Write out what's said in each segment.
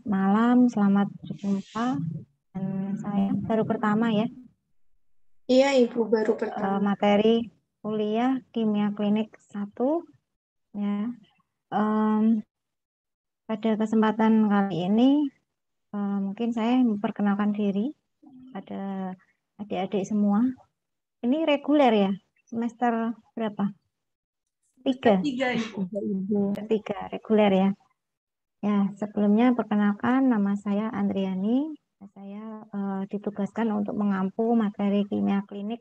Malam, selamat berjumpa. Dan saya baru pertama ya, Iya, Ibu baru pertama. materi kuliah Kimia Klinik 1 ya. Em, Pada kesempatan kali ini mungkin saya memperkenalkan diri pada adik-adik semua. Ini reguler ya, semester berapa? Semester 3, 3, Ibu. ketiga reguler ya. Ya, sebelumnya perkenalkan nama saya Andriani. Saya ditugaskan untuk mengampu materi kimia klinik.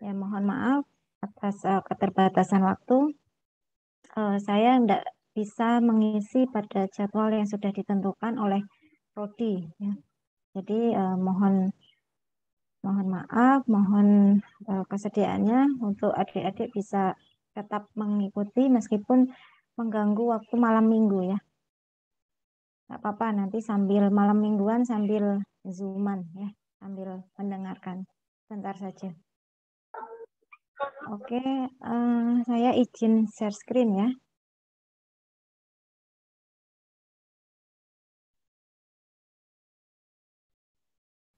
Ya, mohon maaf atas keterbatasan waktu. Saya tidak bisa mengisi pada jadwal yang sudah ditentukan oleh prodi. Ya. Jadi mohon maaf, mohon kesediaannya untuk adik-adik bisa tetap mengikuti meskipun mengganggu waktu malam minggu ya. Nggak apa-apa, nanti sambil malam mingguan sambil zooman ya, sambil mendengarkan. Bentar saja. Oke, saya izin share screen ya.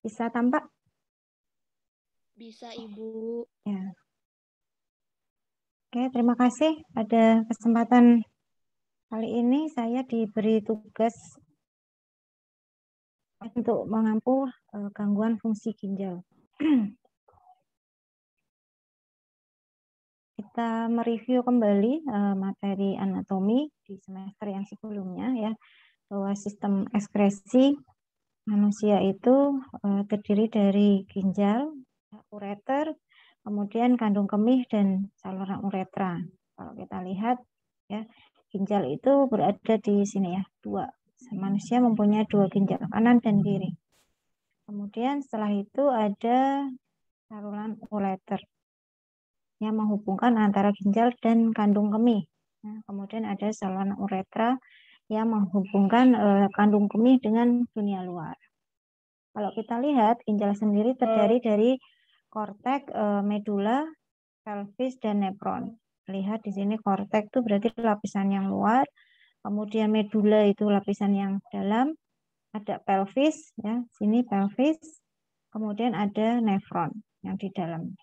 Bisa tampak? Bisa, Ibu. Ya. Oke, terima kasih. Pada kesempatan kali ini saya diberi tugas untuk mengampu gangguan fungsi ginjal. Kita mereview kembali materi anatomi di semester yang sebelumnya ya, bahwa sistem ekskresi manusia itu terdiri dari ginjal, ureter, kemudian kandung kemih dan saluran uretra. Kalau kita lihat ya, ginjal itu berada di sini ya, dua. Manusia mempunyai dua ginjal, kanan dan kiri. Kemudian setelah itu ada saluran ureter yang menghubungkan antara ginjal dan kandung kemih. Nah, kemudian ada saluran uretra yang menghubungkan kandung kemih dengan dunia luar. Kalau kita lihat, ginjal sendiri terdiri dari kortek, medula, pelvis, dan nefron. Lihat di sini kortek itu berarti lapisan yang luar, kemudian medula itu lapisan yang dalam, ada pelvis, ya, sini pelvis, kemudian ada nefron yang di dalam.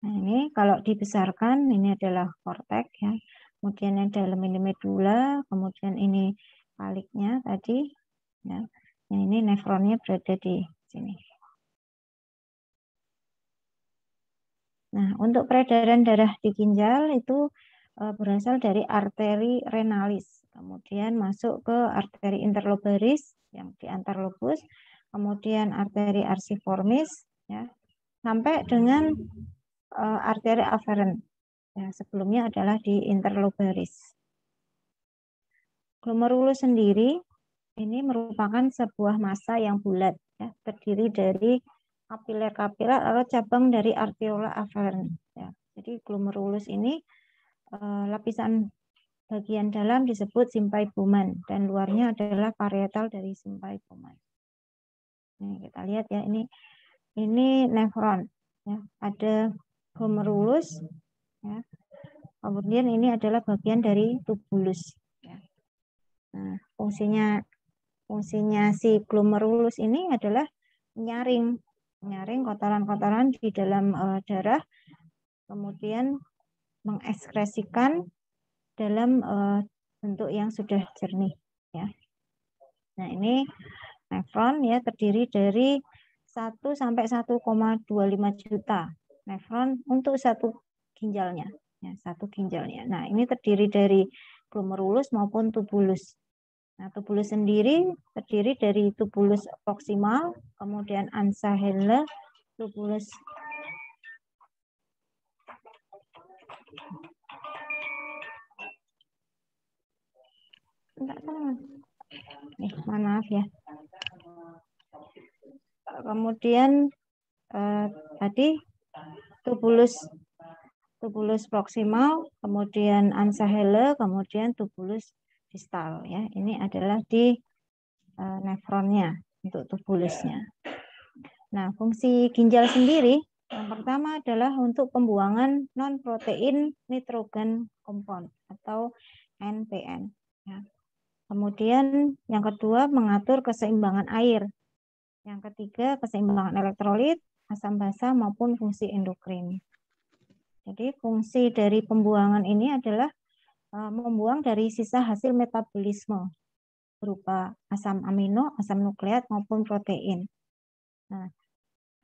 Nah, ini kalau dibesarkan, ini adalah kortek, ya. Kemudian yang dalam ini medula, kemudian ini baliknya tadi, ya. Nah, ini nefronnya berada di sini. Nah, untuk peredaran darah di ginjal itu berasal dari arteri renalis, kemudian masuk ke arteri interlobaris yang di antar lobus, kemudian arteri arsiformis, ya, sampai dengan arteri aferen. Ya, sebelumnya adalah di interlobaris. Glomerulus sendiri ini merupakan sebuah massa yang bulat, ya, terdiri dari kapiler-kapiler atau cabang dari arteriola aferen. Ya. Jadi glomerulus ini lapisan bagian dalam disebut symphybumen dan luarnya adalah parietal dari symphybumen. Ini kita lihat ya, ini nefron, ya, ada glomerulus, ya. Kemudian ini adalah bagian dari tubulus. Ya. Nah, fungsinya si glomerulus ini adalah menyaring kotoran-kotoran di dalam darah, kemudian mengekskresikan dalam bentuk yang sudah jernih, ya. Nah, ini nefron ya terdiri dari 1 sampai 1,25 juta nefron untuk satu ginjalnya, ya, satu ginjalnya. Nah, ini terdiri dari glomerulus maupun tubulus. Nah, tubulus sendiri terdiri dari tubulus proksimal, kemudian ansa Henle, tubulus maaf ya. Kemudian tadi tubulus proksimal, kemudian ansa Henle, kemudian tubulus distal, ya. Ini adalah di nefronnya untuk tubulusnya. Nah, fungsi ginjal sendiri yang pertama adalah untuk pembuangan non-protein nitrogen compound atau NPN. Ya. Kemudian yang kedua mengatur keseimbangan air. Yang ketiga keseimbangan elektrolit, asam basa maupun fungsi endokrin. Jadi fungsi dari pembuangan ini adalah membuang dari sisa hasil metabolisme berupa asam amino, asam nukleat maupun protein. Nah,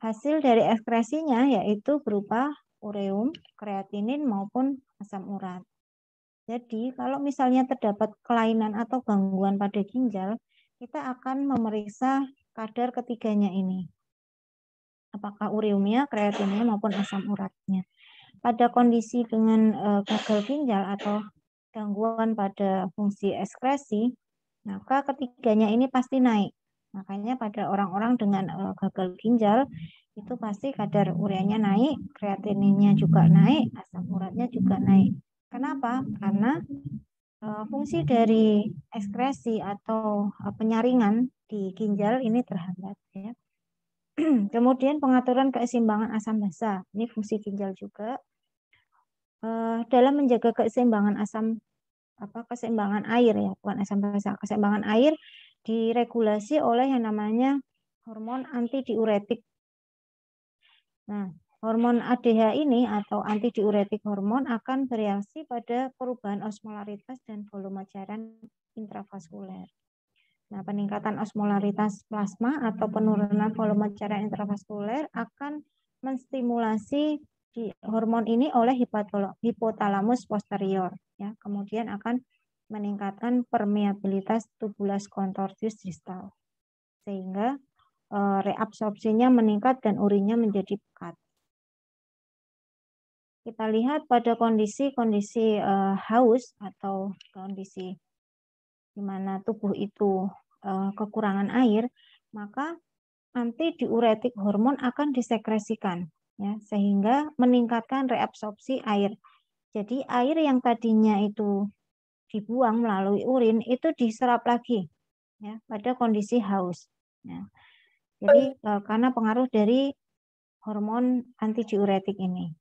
hasil dari ekskresinya yaitu berupa ureum, kreatinin maupun asam urat. Jadi, kalau misalnya terdapat kelainan atau gangguan pada ginjal, kita akan memeriksa kadar ketiganya ini. Apakah ureumnya, kreatinnya, maupun asam uratnya. Pada kondisi dengan gagal ginjal atau gangguan pada fungsi ekskresi, maka ketiganya ini pasti naik. Makanya pada orang-orang dengan gagal ginjal, itu pasti kadar ureanya naik, kreatininnya juga naik, asam uratnya juga naik. Kenapa? Karena fungsi dari ekskresi atau penyaringan di ginjal ini terhambat. Ya. Kemudian pengaturan keseimbangan asam basa, ini fungsi ginjal juga. Dalam menjaga keseimbangan keseimbangan air ya, bukan asam basa, keseimbangan air diregulasi oleh yang namanya hormon antidiuretik. Nah, hormon ADH ini atau antidiuretik hormon akan bereaksi pada perubahan osmolaritas dan volume cairan intravaskuler. Nah, peningkatan osmolaritas plasma atau penurunan volume cairan intravaskuler akan menstimulasi di hormon ini oleh hipotalamus posterior. Ya, kemudian akan meningkatkan permeabilitas tubulus contortius distal sehingga reabsorpsinya meningkat dan urinnya menjadi pekat. Kita lihat pada kondisi haus atau kondisi di mana tubuh itu kekurangan air, maka antidiuretik hormon akan disekresikan ya, sehingga meningkatkan reabsorpsi air. Jadi air yang tadinya itu dibuang melalui urin itu diserap lagi ya pada kondisi haus. Ya. Jadi karena pengaruh dari hormon antidiuretik ini.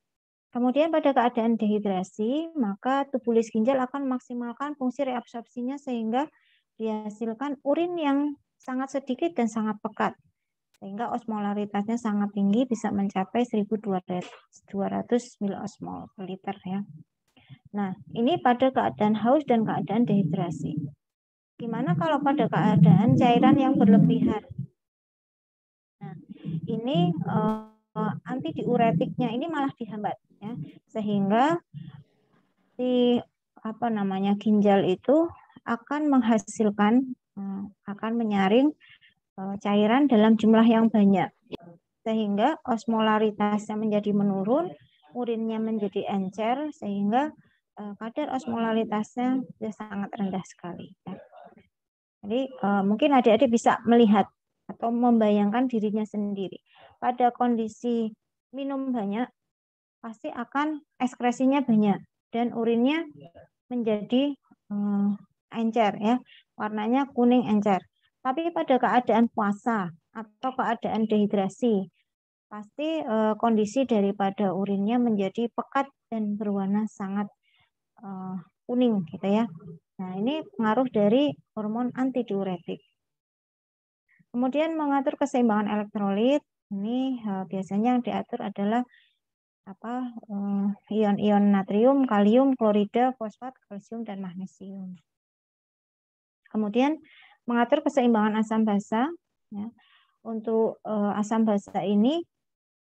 Kemudian pada keadaan dehidrasi, maka tubulis ginjal akan memaksimalkan fungsi reabsorpsinya sehingga dihasilkan urin yang sangat sedikit dan sangat pekat. Sehingga osmolaritasnya sangat tinggi, bisa mencapai 1.200 miliosmol per liter ya. Nah, ini pada keadaan haus dan keadaan dehidrasi. Gimana kalau pada keadaan cairan yang berlebihan? Nah, ini antidiuretiknya ini malah dihambat ya, sehingga si ginjal itu akan menghasilkan akan menyaring cairan dalam jumlah yang banyak sehingga osmolaritasnya menjadi menurun, urinnya menjadi encer sehingga kadar osmolaritasnya sangat rendah sekali ya. Jadi mungkin adik-adik bisa melihat atau membayangkan dirinya sendiri pada kondisi minum banyak pasti akan ekskresinya banyak dan urinnya menjadi encer ya, warnanya kuning encer. Tapi pada keadaan puasa atau keadaan dehidrasi, pasti kondisi daripada urinnya menjadi pekat dan berwarna sangat kuning gitu ya. Nah, ini pengaruh dari hormon antidiuretik. Kemudian mengatur keseimbangan elektrolit, ini biasanya yang diatur adalah ion-ion natrium, kalium, klorida, fosfat, kalsium, dan magnesium. Kemudian mengatur keseimbangan asam basa. Ya. Untuk asam basa ini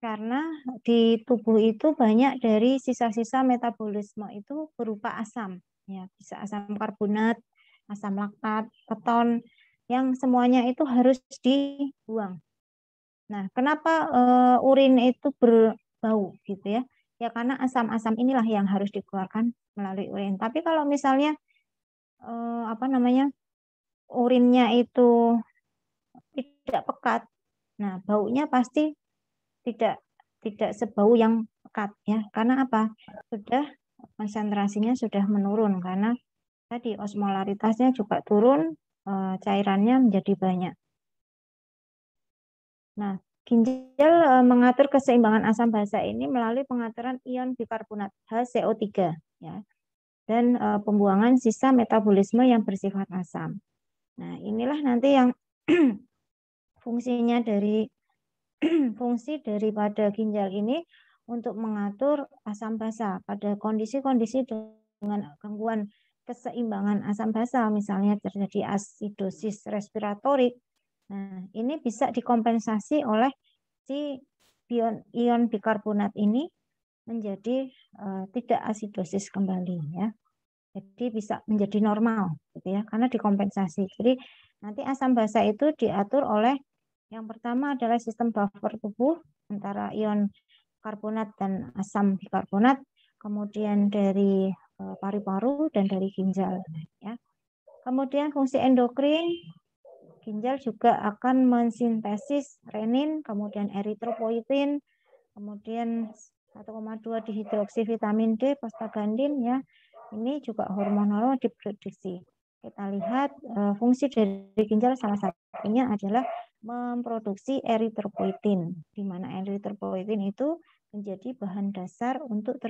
karena di tubuh itu banyak dari sisa-sisa metabolisme itu berupa asam. Ya, bisa asam karbonat, asam laktat, keton, yang semuanya itu harus dibuang. Nah, kenapa urin itu berbau gitu ya? Ya karena asam-asam inilah yang harus dikeluarkan melalui urin. Tapi kalau misalnya urinnya itu tidak pekat, nah baunya pasti tidak sebau yang pekat ya. Karena apa? Sudah konsentrasinya sudah menurun karena tadi osmolaritasnya juga turun, cairannya menjadi banyak. Nah, ginjal mengatur keseimbangan asam basa ini melalui pengaturan ion bikarbonat HCO3 ya. dan pembuangan sisa metabolisme yang bersifat asam. Nah, inilah nanti yang fungsinya dari fungsi daripada ginjal ini untuk mengatur asam basa pada kondisi-kondisi dengan gangguan keseimbangan asam basa, misalnya terjadi asidosis respiratorik. Nah, ini bisa dikompensasi oleh si ion bikarbonat ini menjadi tidak asidosis kembali, ya. Jadi bisa menjadi normal gitu ya, karena dikompensasi. Jadi nanti asam basa itu diatur oleh yang pertama adalah sistem buffer tubuh antara ion karbonat dan asam bikarbonat, kemudian dari paru-paru dan dari ginjal, ya. Kemudian fungsi endokrin, ginjal juga akan mensintesis renin, kemudian eritropoietin, kemudian 1,2 dihidroksi vitamin D, prostaglandin, ya. Ini juga hormon-hormon diproduksi. Kita lihat fungsi dari ginjal salah satunya adalah memproduksi eritropoietin, di mana eritropoietin itu menjadi bahan dasar untuk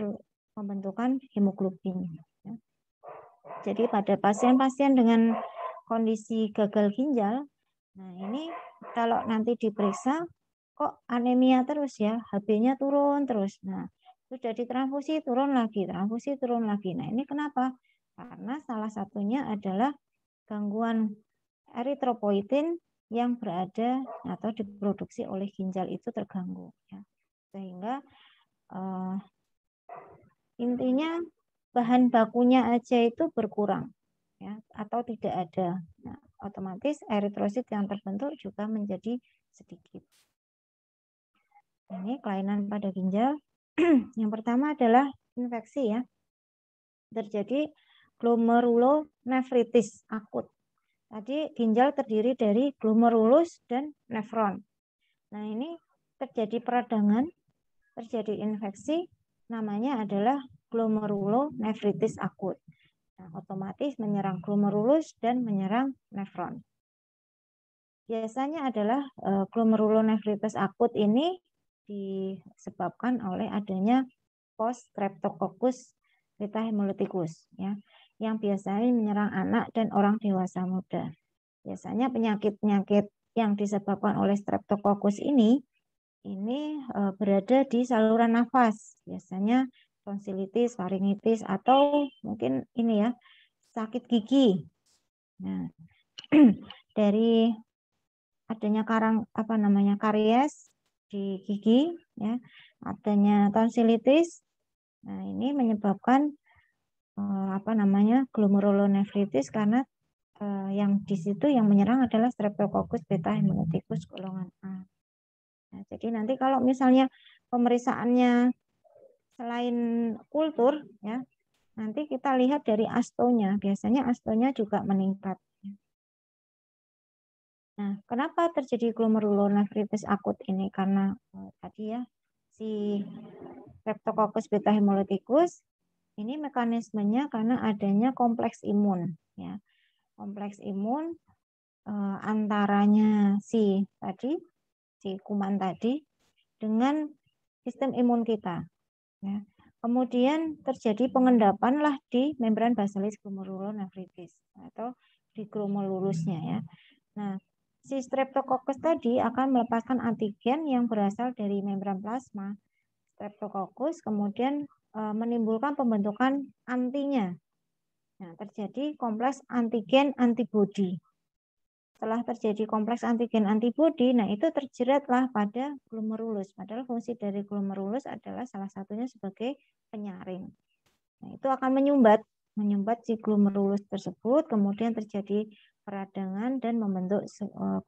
pembentukan hemoglobin. Ya. Jadi pada pasien-pasien dengan kondisi gagal ginjal, nah ini kalau nanti diperiksa kok anemia terus ya, HB-nya turun terus. Nah, sudah ditransfusi turun lagi, transfusi turun lagi. Nah, ini kenapa? Karena salah satunya adalah gangguan eritropoietin yang berada atau diproduksi oleh ginjal itu terganggu, ya. Sehingga intinya bahan bakunya aja itu berkurang, ya, atau tidak ada. Nah, otomatis eritrosit yang terbentuk juga menjadi sedikit. Ini kelainan pada ginjal. Yang pertama adalah infeksi, ya. Terjadi glomerulonefritis akut. Tadi ginjal terdiri dari glomerulus dan nefron. Nah, ini terjadi peradangan, terjadi infeksi, namanya adalah glomerulonefritis akut. Nah, otomatis menyerang glomerulus dan menyerang nefron. Biasanya adalah glomerulonefritis akut ini disebabkan oleh adanya post Streptococcus beta hemolyticus, ya, yang biasanya menyerang anak dan orang dewasa muda. Biasanya penyakit-penyakit yang disebabkan oleh Streptococcus ini berada di saluran nafas, biasanya tonsilitis, faringitis, atau mungkin ini ya, sakit gigi. Nah, dari adanya karies di gigi, ya, adanya tonsilitis. Nah, ini menyebabkan glomerulonefritis karena yang di situ yang menyerang adalah Streptococcus beta hemolyticus golongan A. Nah, jadi nanti kalau misalnya pemeriksaannya selain kultur, ya, nanti kita lihat dari astonya. Biasanya astonya juga meningkat. Nah, kenapa terjadi glomerulonefritis akut ini? Karena tadi ya, si Streptococcus beta hemolyticus ini mekanismenya karena adanya kompleks imun, ya. Kompleks imun antaranya si kuman tadi dengan sistem imun kita, ya. Kemudian terjadi pengendapan lah di membran basalis glomerulonefritis atau di glomerulusnya, ya. Nah, si Streptococcus tadi akan melepaskan antigen yang berasal dari membran plasma Streptococcus, kemudian menimbulkan pembentukan antinya. Nah, terjadi kompleks antigen antibodi. Setelah terjadi kompleks antigen antibodi, nah itu terjeratlah pada glomerulus. Padahal fungsi dari glomerulus adalah salah satunya sebagai penyaring. Nah, itu akan menyumbat si glomerulus tersebut, kemudian terjadi peradangan dan membentuk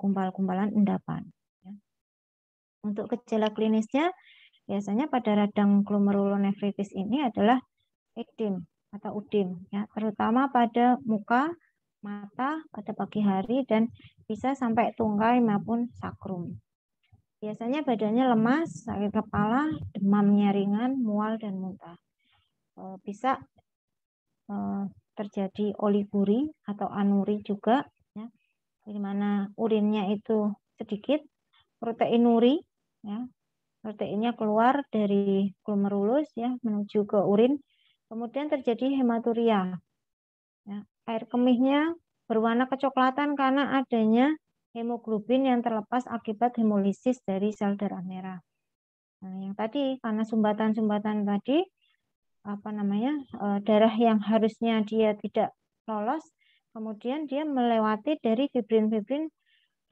gumpal-gumpalan endapan. Untuk gejala klinisnya, biasanya pada radang glomerulonefritis ini adalah edem atau udim, ya, terutama pada muka, mata pada pagi hari, dan bisa sampai tungkai maupun sakrum. Biasanya badannya lemas, sakit kepala, demamnya ringan, mual, dan muntah. Bisa terjadi oliguri atau anuri juga, ya, di mana urinnya itu sedikit, proteinuri, ya, proteinnya keluar dari glomerulus, ya, menuju ke urin. Kemudian terjadi hematuria. Ya, air kemihnya berwarna kecoklatan karena adanya hemoglobin yang terlepas akibat hemolisis dari sel darah merah. Nah, yang tadi karena sumbatan-sumbatan tadi darah yang harusnya dia tidak lolos, kemudian dia melewati dari fibrin-fibrin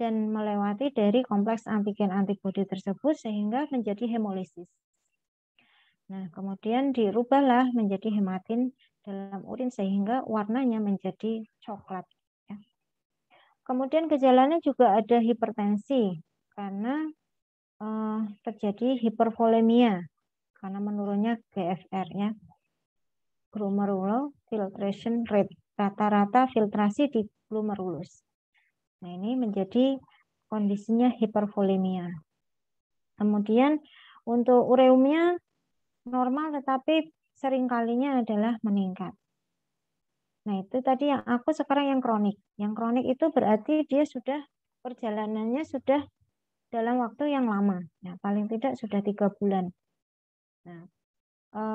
dan melewati dari kompleks antigen antibodi tersebut sehingga menjadi hemolisis. Nah, kemudian dirubahlah menjadi hematin dalam urin sehingga warnanya menjadi coklat. Ya. Kemudian gejalanya juga ada hipertensi karena terjadi hipervolemia karena menurunnya GFR ya. Glomerular filtration rate, rata-rata filtrasi di glomerulus. Nah, ini menjadi kondisinya hipervolemia. Kemudian untuk ureumnya normal tetapi seringkalinya adalah meningkat. Nah, itu tadi yang aku sekarang yang kronik. Yang kronik itu berarti dia sudah perjalanannya sudah dalam waktu yang lama. Ya, paling tidak sudah 3 bulan. Nah,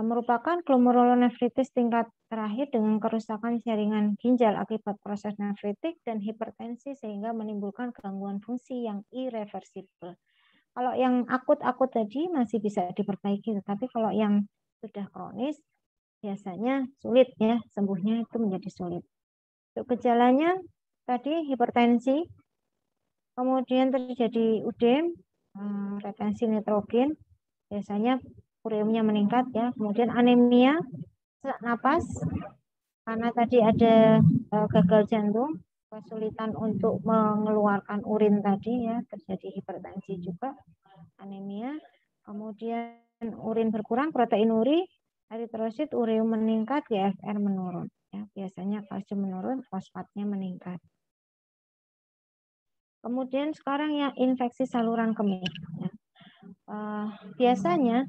merupakan glomerulonefritis tingkat terakhir dengan kerusakan jaringan ginjal akibat proses nefritik dan hipertensi sehingga menimbulkan gangguan fungsi yang irreversibel. Kalau yang akut-akut tadi masih bisa diperbaiki, tetapi kalau yang sudah kronis biasanya sulit ya, sembuhnya itu menjadi sulit. Untuk gejalanya tadi hipertensi, kemudian terjadi udem, retensi nitrogen, biasanya ureumnya meningkat ya, kemudian anemia, sesak napas karena tadi ada gagal jantung, kesulitan untuk mengeluarkan urin tadi ya, terjadi hipertensi juga, anemia, kemudian urin berkurang, proteinuri, eritrosit, ureum meningkat, GFR menurun. Ya, biasanya kalsium menurun, fosfatnya meningkat. Kemudian sekarang yang infeksi saluran kemih. Ya. Biasanya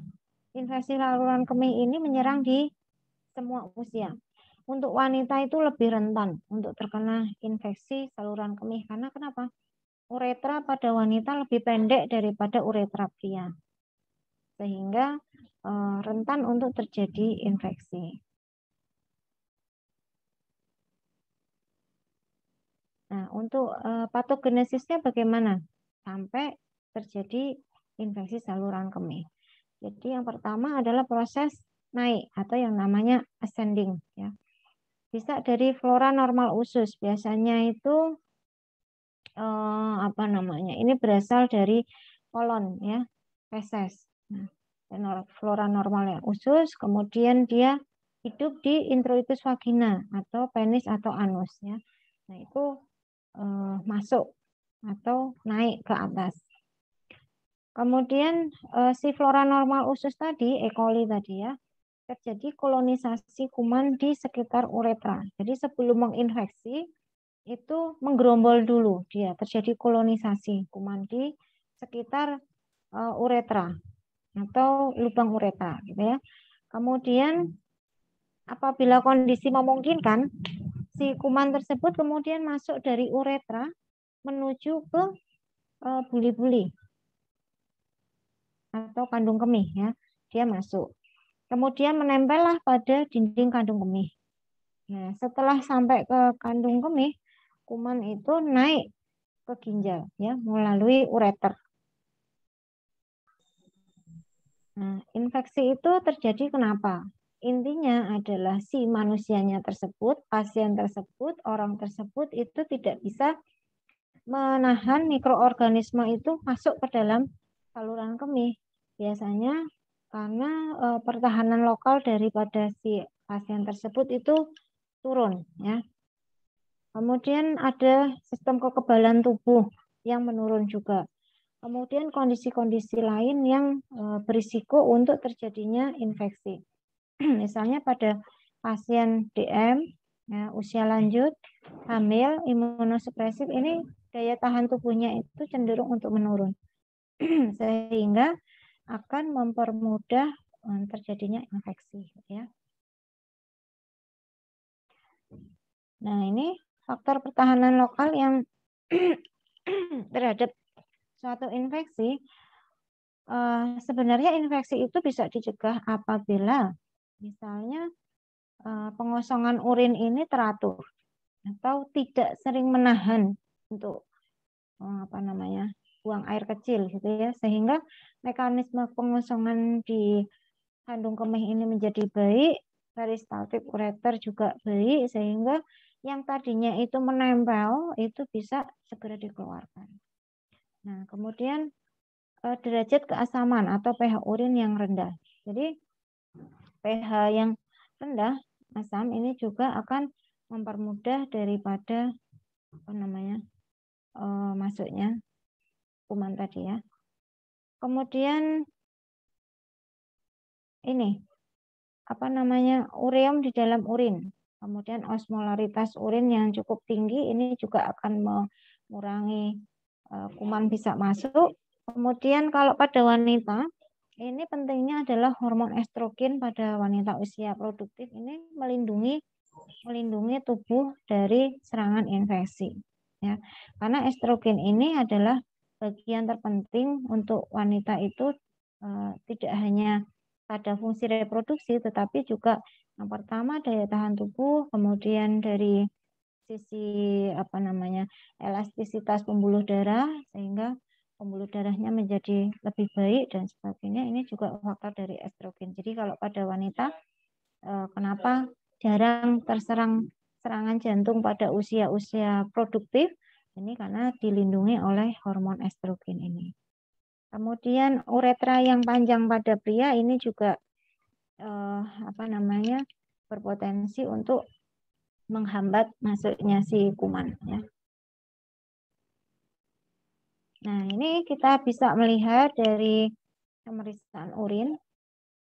infeksi saluran kemih ini menyerang di semua usia. Untuk wanita itu lebih rentan untuk terkena infeksi saluran kemih. Karena kenapa? Uretra pada wanita lebih pendek daripada uretra pria. Sehingga rentan untuk terjadi infeksi. Nah, untuk patogenesisnya bagaimana? Sampai terjadi infeksi saluran kemih. Jadi yang pertama adalah proses naik atau yang namanya ascending. Ya. Bisa dari flora normal usus. Biasanya itu ini berasal dari kolon ya, feses. Nah, flora normal yang usus, kemudian dia hidup di introitus vagina atau penis atau anus ya. Nah, itu masuk atau naik ke atas. Kemudian si flora normal usus tadi, E. coli tadi ya, terjadi kolonisasi kuman di sekitar uretra. Jadi sebelum menginfeksi itu menggerombol dulu dia, terjadi kolonisasi kuman di sekitar uretra atau lubang uretra gitu ya. Kemudian apabila kondisi memungkinkan, si kuman tersebut kemudian masuk dari uretra menuju ke buli-buli atau kandung kemih ya, dia masuk. Kemudian menempellah pada dinding kandung kemih. Nah, setelah sampai ke kandung kemih, kuman itu naik ke ginjal ya melalui ureter. Nah, infeksi itu terjadi kenapa? Intinya adalah si manusianya tersebut, pasien tersebut, orang tersebut itu tidak bisa menahan mikroorganisme itu masuk ke dalam saluran kemih. Biasanya karena pertahanan lokal daripada si pasien tersebut itu turun ya. Kemudian ada sistem kekebalan tubuh yang menurun juga. Kemudian kondisi-kondisi lain yang berisiko untuk terjadinya infeksi. Misalnya pada pasien DM, ya, usia lanjut, hamil, imunosupresif, ini daya tahan tubuhnya itu cenderung untuk menurun. Sehingga akan mempermudah terjadinya infeksi. Ya. Nah, ini faktor pertahanan lokal yang terhadap suatu infeksi. Sebenarnya infeksi itu bisa dicegah apabila misalnya pengosongan urin ini teratur atau tidak sering menahan untuk buang air kecil gitu ya, sehingga mekanisme pengosongan di kandung kemih ini menjadi baik, peristaltik ureter juga baik, sehingga yang tadinya itu menempel itu bisa segera dikeluarkan. Nah, kemudian derajat keasaman atau pH urin yang rendah. Jadi pH yang rendah asam ini juga akan mempermudah daripada masuknya kuman tadi ya. Kemudian ini ureum di dalam urin. Kemudian osmolaritas urin yang cukup tinggi ini juga akan mengurangi kuman bisa masuk. Kemudian kalau pada wanita ini pentingnya adalah hormon estrogen pada wanita usia produktif ini melindungi tubuh dari serangan infeksi ya. Karena estrogen ini adalah bagian terpenting untuk wanita itu tidak hanya pada fungsi reproduksi tetapi juga yang pertama daya tahan tubuh, kemudian dari sisi elastisitas pembuluh darah sehingga pembuluh darahnya menjadi lebih baik dan sebagainya. Ini juga faktor dari estrogen. Jadi kalau pada wanita kenapa jarang terserang serangan jantung pada usia-usia produktif? Ini karena dilindungi oleh hormon estrogen ini. Kemudian uretra yang panjang pada pria ini juga berpotensi untuk menghambat masuknya si kuman ya. Nah, ini kita bisa melihat dari pemeriksaan urin.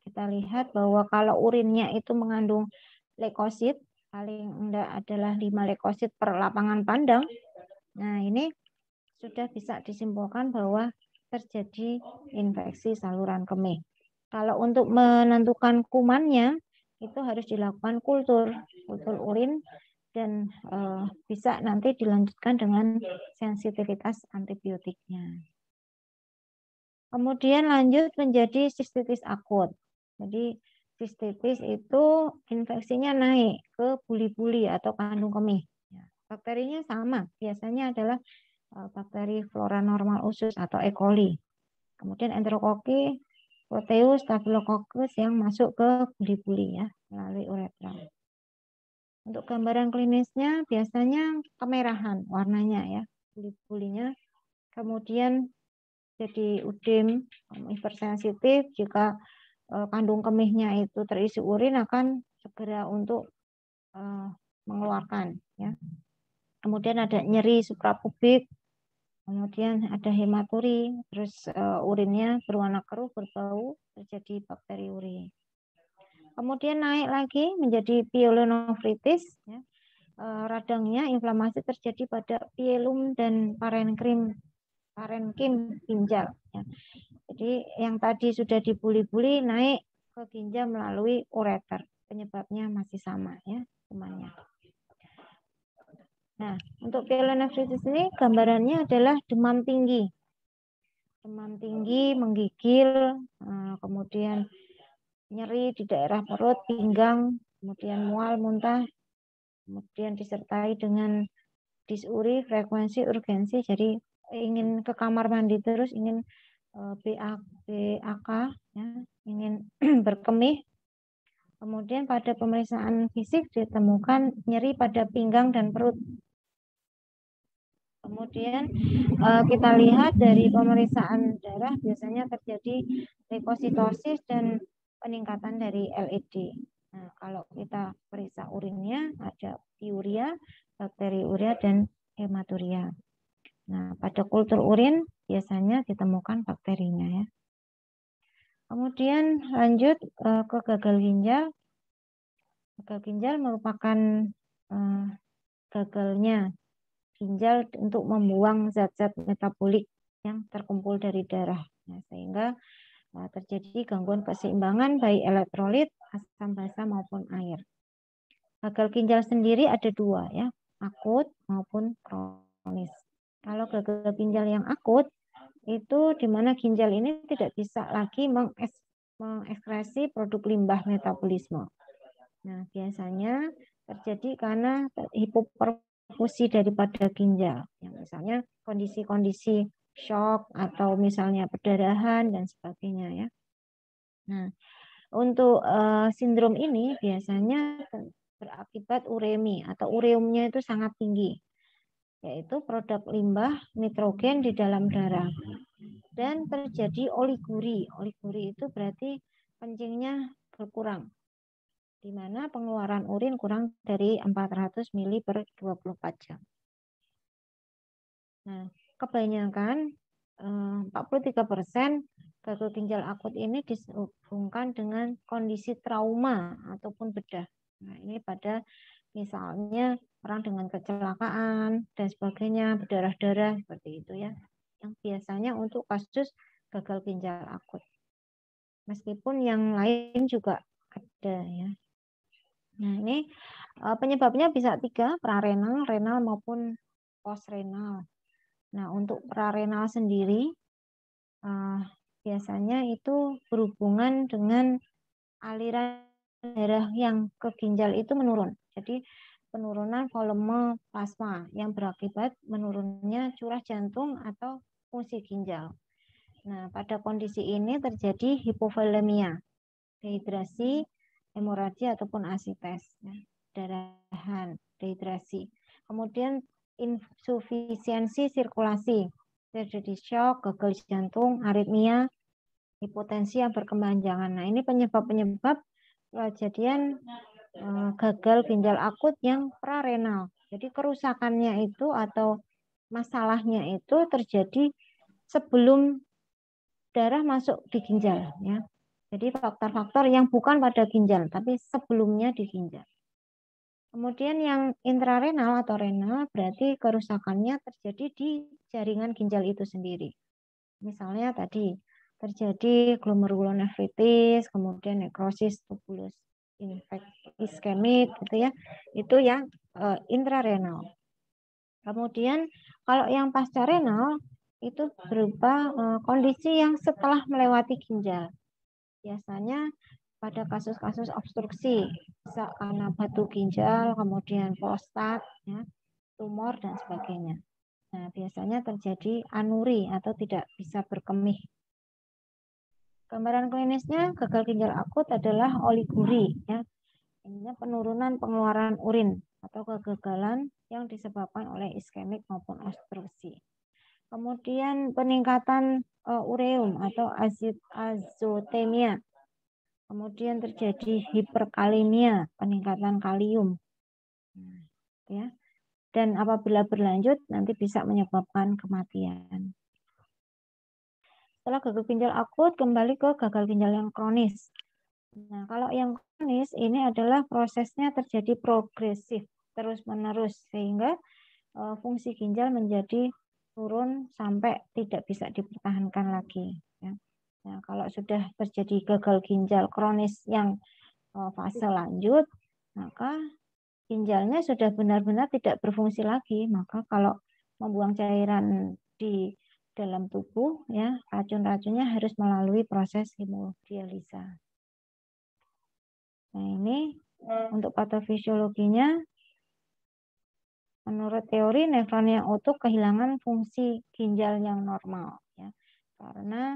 Kita lihat bahwa kalau urinnya itu mengandung leukosit, paling enggak adalah 5 leukosit per lapangan pandang. Nah, ini sudah bisa disimpulkan bahwa terjadi infeksi saluran kemih. Kalau untuk menentukan kumannya, itu harus dilakukan kultur urin dan bisa nanti dilanjutkan dengan sensitivitas antibiotiknya. Kemudian lanjut menjadi sistitis akut. Jadi sistitis itu infeksinya naik ke buli-buli atau kandung kemih. Bakterinya sama, biasanya adalah bakteri flora normal usus atau E. coli. Kemudian enterokoki, proteus, staphylococcus yang masuk ke buli-buli ya melalui uretra. Untuk gambaran klinisnya biasanya kemerahan warnanya ya buli-bulinya. Kemudian jadi udem, hipersensitif. Jika kandung kemihnya itu terisi urin akan segera untuk mengeluarkan ya. Kemudian ada nyeri suprapubik, kemudian ada hematuri, terus urinnya berwarna keruh, berbau, terjadi bakteriuri. Kemudian naik lagi menjadi pyelonefritis ya. Radangnya inflamasi terjadi pada pielum dan parenkim ginjal ya. Jadi yang tadi sudah dibuli-buli naik ke ginjal melalui ureter. Penyebabnya masih sama ya kumannya. Nah, untuk pyelonefritis ini gambarannya adalah demam tinggi. Demam tinggi, menggigil, kemudian nyeri di daerah perut, pinggang, kemudian mual, muntah, kemudian disertai dengan disuri, frekuensi, urgensi. Jadi ingin ke kamar mandi terus, ingin BAK, ya, ingin berkemih. Kemudian pada pemeriksaan fisik ditemukan nyeri pada pinggang dan perut. Kemudian kita lihat dari pemeriksaan darah biasanya terjadi leukositosis dan peningkatan dari LED. Nah, kalau kita periksa urinnya ada piuria, bakteriuria, dan hematuria. Nah, pada kultur urin biasanya ditemukan bakterinya ya. Kemudian lanjut ke gagal ginjal. Gagal ginjal merupakan gagalnya ginjal untuk membuang zat-zat metabolik yang terkumpul dari darah. Nah, sehingga terjadi gangguan keseimbangan baik elektrolit, asam basa maupun air. Gagal ginjal sendiri ada dua ya, akut maupun kronis. Kalau gagal ginjal yang akut itu di mana ginjal ini tidak bisa lagi mengekskresi produk limbah metabolisme. Nah, biasanya terjadi karena hipoperfusi daripada ginjal. Yang misalnya kondisi-kondisi shock atau misalnya perdarahan dan sebagainya ya. Nah, untuk sindrom ini biasanya berakibat uremi atau ureumnya itu sangat tinggi, yaitu produk limbah nitrogen di dalam darah. Dan terjadi oliguri. Oliguri itu berarti kencingnya berkurang, di mana pengeluaran urin kurang dari 400 ml per 24 jam. Nah, kebanyakan 43% gagal ginjal akut ini dihubungkan dengan kondisi trauma ataupun bedah. Nah, ini pada misalnya orang dengan kecelakaan dan sebagainya, berdarah-darah seperti itu ya. Yang biasanya untuk kasus gagal ginjal akut. Meskipun yang lain juga ada ya. Nah, ini penyebabnya bisa 3, prarenal, renal maupun postrenal. Nah, untuk prarenal sendiri biasanya itu berhubungan dengan aliran darah yang ke ginjal itu menurun. Jadi penurunan volume plasma yang berakibat menurunnya curah jantung atau fungsi ginjal. Nah, pada kondisi ini terjadi hipovolemia, dehidrasi, hemoragi ataupun asites, ya, darahan, dehidrasi. Kemudian insufisiensi sirkulasi, terjadi shock, gagal jantung, aritmia, hipotensi yang berkepanjangan. Nah, ini penyebab-penyebab kejadian gagal ginjal akut yang prarenal. Jadi kerusakannya itu atau masalahnya itu terjadi sebelum darah masuk di ginjal, ya. Jadi faktor-faktor yang bukan pada ginjal, tapi sebelumnya di ginjal. Kemudian yang intrarenal atau renal berarti kerusakannya terjadi di jaringan ginjal itu sendiri. Misalnya tadi terjadi glomerulonefritis, kemudian nekrosis tubulus iskemik gitu ya. Itu yang intrarenal. Kemudian kalau yang pascarenal itu berupa kondisi yang setelah melewati ginjal. Biasanya pada kasus-kasus obstruksi, bisa karena batu ginjal, kemudian prostat, ya, tumor, dan sebagainya. Nah, biasanya terjadi anuri atau tidak bisa berkemih. Gambaran klinisnya gagal ginjal akut adalah oliguri, ya. Ini penurunan pengeluaran urin atau kegagalan yang disebabkan oleh iskemik maupun obstruksi. Kemudian peningkatan ureum atau azotemia. Kemudian terjadi hiperkalemia, peningkatan kalium. Ya. Dan apabila berlanjut nanti bisa menyebabkan kematian. Setelah gagal ginjal akut, kembali ke gagal ginjal yang kronis. Nah, kalau yang kronis ini adalah prosesnya terjadi progresif, terus-menerus, sehingga fungsi ginjal menjadi turun sampai tidak bisa dipertahankan lagi. Ya. Nah, kalau sudah terjadi gagal ginjal kronis yang fase lanjut, maka ginjalnya sudah benar-benar tidak berfungsi lagi. Maka kalau membuang cairan di dalam tubuh, ya, racun-racunnya harus melalui proses hemodialisa. Nah, ini untuk patofisiologinya, menurut teori nefron yang utuh kehilangan fungsi ginjal yang normal, ya, karena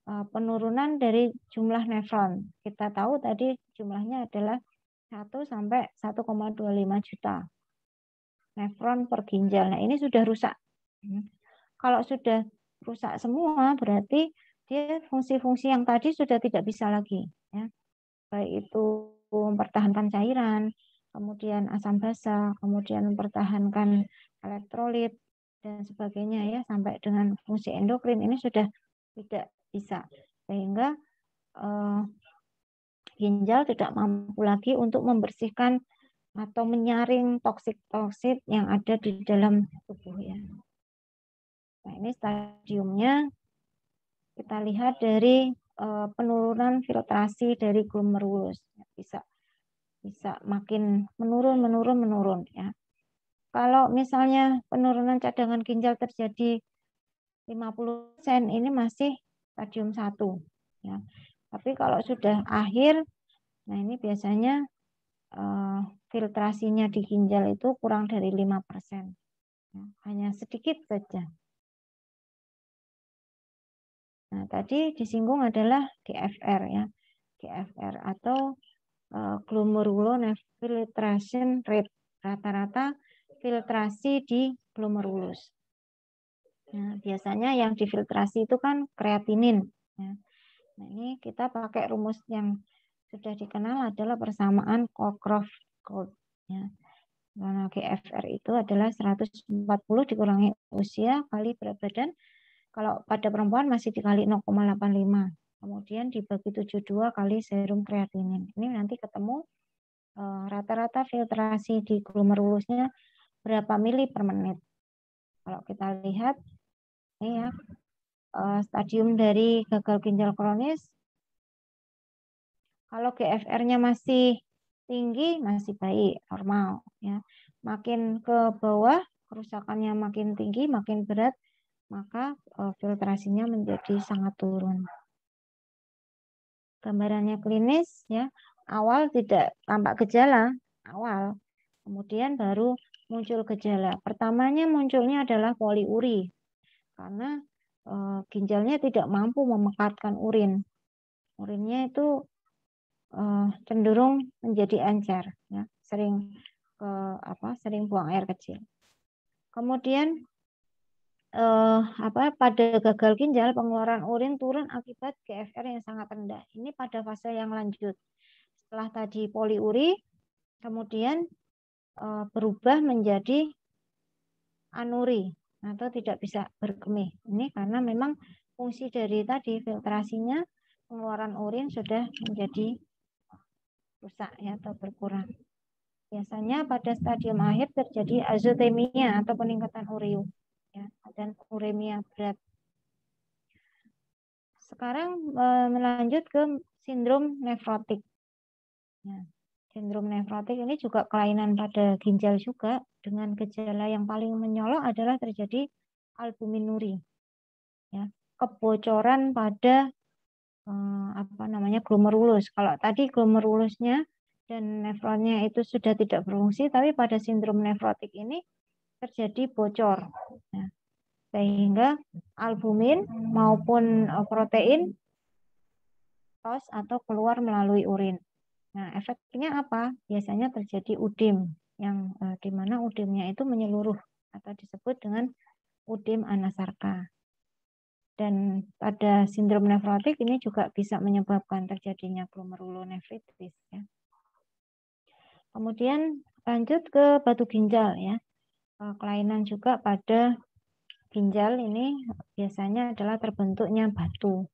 penurunan dari jumlah nefron. Kita tahu tadi jumlahnya adalah 1 sampai 1,25 juta nefron per ginjal. Nah, ini sudah rusak. Kalau sudah rusak semua, berarti dia fungsi-fungsi yang tadi sudah tidak bisa lagi, ya. Baik itu mempertahankan cairan, kemudian asam basa, kemudian mempertahankan elektrolit dan sebagainya, ya, sampai dengan fungsi endokrin ini sudah tidak bisa, sehingga ginjal tidak mampu lagi untuk membersihkan atau menyaring toksik-toksik yang ada di dalam tubuh, ya. Nah, ini stadiumnya kita lihat dari penurunan filtrasi dari glomerulus, bisa makin menurun ya. Kalau misalnya penurunan cadangan ginjal terjadi 50%, ini masih stadium 1 ya. Tapi kalau sudah akhir, nah ini biasanya filtrasinya di ginjal itu kurang dari 5%. Hanya sedikit saja. Nah, tadi disinggung adalah GFR ya. GFR atau glomerular filtration rate, rata-rata filtrasi di glomerulus. Nah, biasanya yang difiltrasi itu kan kreatinin. Ya. Nah, ini kita pakai rumus yang sudah dikenal adalah persamaan Cockcroft-Gault. Ya. Karena GFR itu adalah 140 dikurangi usia kali berat badan. Kalau pada perempuan masih dikali 0,85. Kemudian dibagi 72 kali serum kreatinin. Ini nanti ketemu rata-rata filtrasi di glomerulusnya berapa mili per menit. Kalau kita lihat, ini ya, stadium dari gagal ginjal kronis, kalau GFR-nya masih tinggi, masih baik, normal. Ya. Makin ke bawah, kerusakannya makin tinggi, makin berat, maka filtrasinya menjadi sangat turun. Gambarannya klinis, ya, awal tidak tampak gejala, awal, kemudian baru muncul gejala. Pertamanya munculnya adalah poliuri, karena ginjalnya tidak mampu memekatkan urin. Urinnya itu cenderung menjadi encer, ya, sering sering buang air kecil. Kemudian pada gagal ginjal pengeluaran urin turun akibat GFR yang sangat rendah. Ini pada fase yang lanjut. Setelah tadi poliuri, kemudian berubah menjadi anuri atau tidak bisa berkemih. Ini karena memang fungsi dari tadi filtrasinya pengeluaran urin sudah menjadi rusak ya atau berkurang. Biasanya pada stadium akhir terjadi azotemia atau peningkatan urium ya, dan uremia berat. Sekarang melanjut ke sindrom nefrotik. Ya, sindrom nefrotik ini juga kelainan pada ginjal juga, dengan gejala yang paling menyolok adalah terjadi albuminuri. Ya, kebocoran pada glomerulus. Kalau tadi glomerulusnya dan nefronnya itu sudah tidak berfungsi, tapi pada sindrom nefrotik ini terjadi bocor. Ya, sehingga albumin maupun protein tos atau keluar melalui urin. Nah, efeknya apa? Biasanya terjadi udim, yang di mana udimnya itu menyeluruh atau disebut dengan udim anasarka. Dan pada sindrom nefrotik ini juga bisa menyebabkan terjadinya glomerulonefritis. Ya. Kemudian lanjut ke batu ginjal ya. Kelainan juga pada ginjal ini biasanya adalah terbentuknya batu.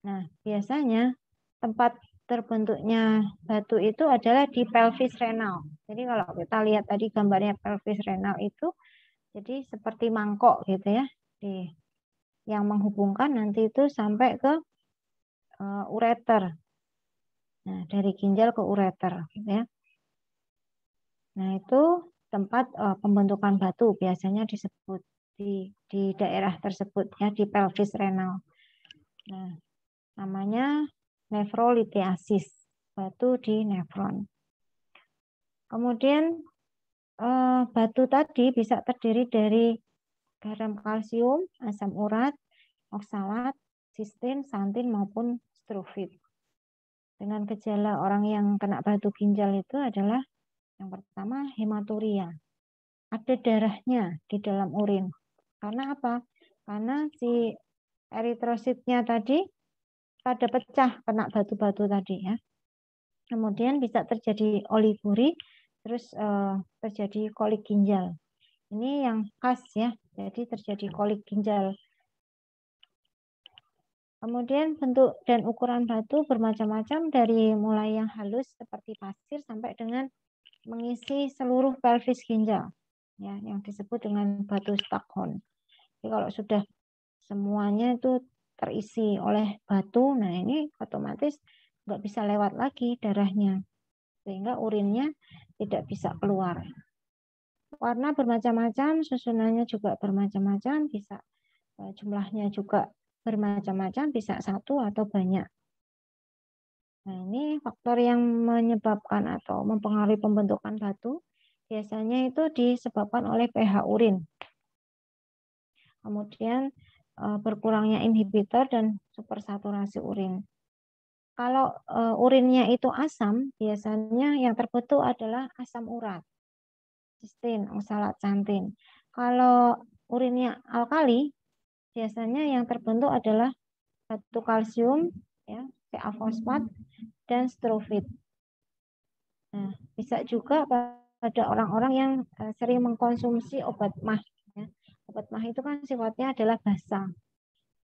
Nah, biasanya tempat terbentuknya batu itu adalah di pelvis renal. Jadi kalau kita lihat tadi gambarnya pelvis renal itu, jadi seperti mangkok gitu ya, yang menghubungkan nanti itu sampai ke ureter. Nah, dari ginjal ke ureter, gitu ya. Nah, itu tempat pembentukan batu biasanya disebut di daerah tersebut ya, di pelvis renal. Nah, namanya nefrolithiasis, batu di nefron. Kemudian batu tadi bisa terdiri dari garam kalsium, asam urat, oksalat, sistin, santin maupun struvit. Dengan gejala orang yang kena batu ginjal itu adalah yang pertama hematuria. Ada darahnya di dalam urin. Karena apa? Karena si eritrositnya tadi pada pecah kena batu-batu tadi ya. Kemudian bisa terjadi oliguri, terus terjadi kolik ginjal. Ini yang khas ya, jadi terjadi kolik ginjal. Kemudian bentuk dan ukuran batu bermacam-macam, dari mulai yang halus seperti pasir sampai dengan mengisi seluruh pelvis ginjal, ya, yang disebut dengan batu Staghorn. Jadi kalau sudah semuanya itu terisi oleh batu, nah ini otomatis nggak bisa lewat lagi darahnya, sehingga urinnya tidak bisa keluar. Warna bermacam-macam, susunannya juga bermacam-macam, bisa jumlahnya juga bermacam-macam, bisa satu atau banyak. Nah, ini faktor yang menyebabkan atau mempengaruhi pembentukan batu biasanya itu disebabkan oleh pH urin. Kemudian berkurangnya inhibitor dan supersaturasi urin. Kalau urinnya itu asam, biasanya yang terbentuk adalah asam urat, sistin, oksalat, xanthin. Kalau urinnya alkali, biasanya yang terbentuk adalah batu kalsium, ya, Ca fosfat, dan strofit. Nah, bisa juga pada orang-orang yang sering mengkonsumsi obat mah. Ya. Obat mah itu kan sifatnya adalah basa.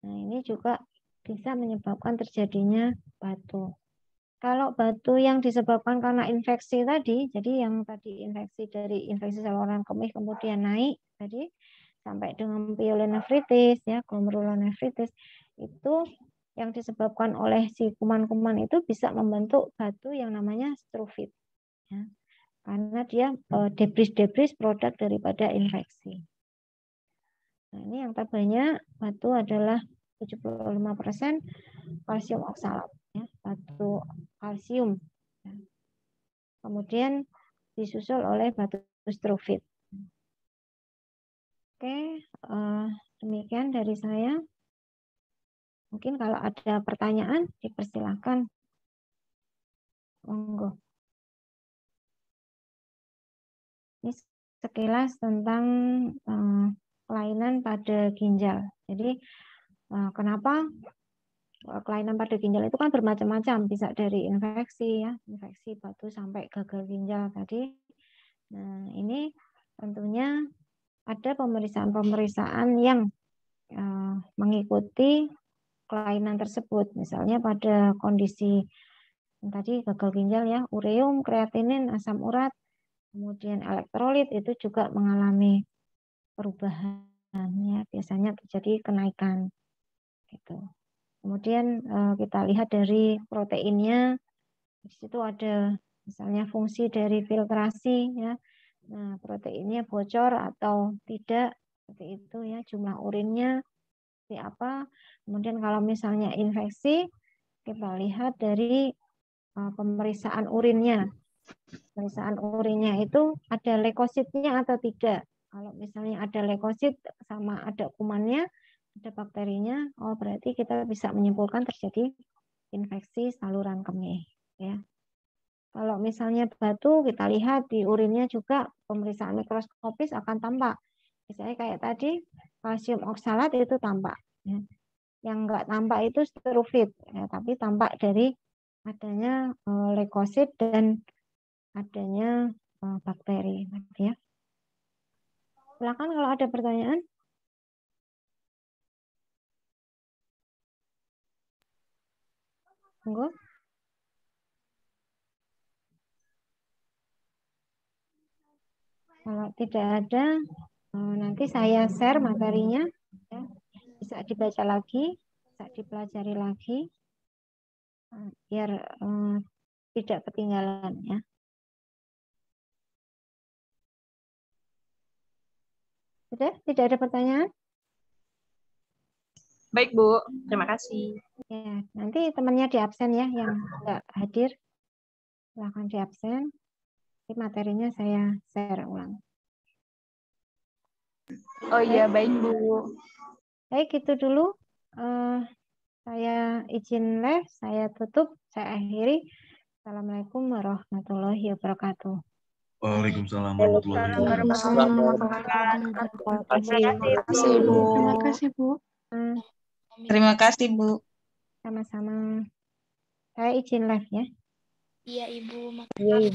Nah, ini juga bisa menyebabkan terjadinya batu. Kalau batu yang disebabkan karena infeksi tadi, jadi yang tadi infeksi dari infeksi saluran kemih kemudian naik tadi sampai dengan pyelonefritis, ya, glomerulonefritis, itu yang disebabkan oleh si kuman-kuman itu bisa membentuk batu yang namanya strofit, ya, karena dia debris-debris produk daripada infeksi. Nah, ini yang terbanyak batu adalah 75% kalsium oksalat, ya, batu kalsium. Kemudian disusul oleh batu strofit. Oke, demikian dari saya. Mungkin kalau ada pertanyaan, dipersilakan. Monggo. Ini sekilas tentang kelainan pada ginjal. Jadi, kenapa kelainan pada ginjal itu kan bermacam-macam, bisa dari infeksi, ya, infeksi batu sampai gagal ginjal tadi. Nah, ini tentunya ada pemeriksaan-pemeriksaan yang mengikuti kelainan tersebut. Misalnya pada kondisi tadi gagal ginjal, ya, ureum, kreatinin, asam urat, kemudian elektrolit itu juga mengalami perubahan, ya, biasanya terjadi kenaikan gitu. Kemudian kita lihat dari proteinnya, di situ ada misalnya fungsi dari filtrasi, ya. Nah, proteinnya bocor atau tidak, seperti itu, ya, jumlah urinnya seperti apa. Kemudian kalau misalnya infeksi, kita lihat dari pemeriksaan urinnya. Pemeriksaan urinnya itu ada leukositnya atau tidak. Kalau misalnya ada leukosit sama ada kumannya, ada bakterinya, oh berarti kita bisa menyimpulkan terjadi infeksi saluran kemih, ya. Kalau misalnya batu, kita lihat di urinnya juga pemeriksaan mikroskopis akan tampak. Misalnya kayak tadi, kalsium oksalat itu tampak, ya. Yang enggak tampak itu strofit, ya, tapi tampak dari adanya leukosit dan adanya bakteri, ya. Silakan kalau ada pertanyaan. Monggo. Kalau tidak ada, nanti saya share materinya, ya. Bisa dibaca lagi, bisa dipelajari lagi, biar tidak ketinggalan, ya. Sudah? Tidak ada pertanyaan? Baik, Bu. Terima kasih. Ya, nanti temannya di absen, ya, yang nggak hadir. Silahkan di absen. Nanti materinya saya share ulang. Oh iya, baik, Bu. Baik, itu dulu. Saya izin live, saya tutup, saya akhiri. Assalamualaikum warahmatullahi wabarakatuh. Waalaikumsalam warahmatullahi wabarakatuh. Terima kasih, Bu. Terima kasih, Bu. Terima kasih, Bu. Sama-sama. Saya izin live, ya. Iya, Ibu. Iya, Ibu.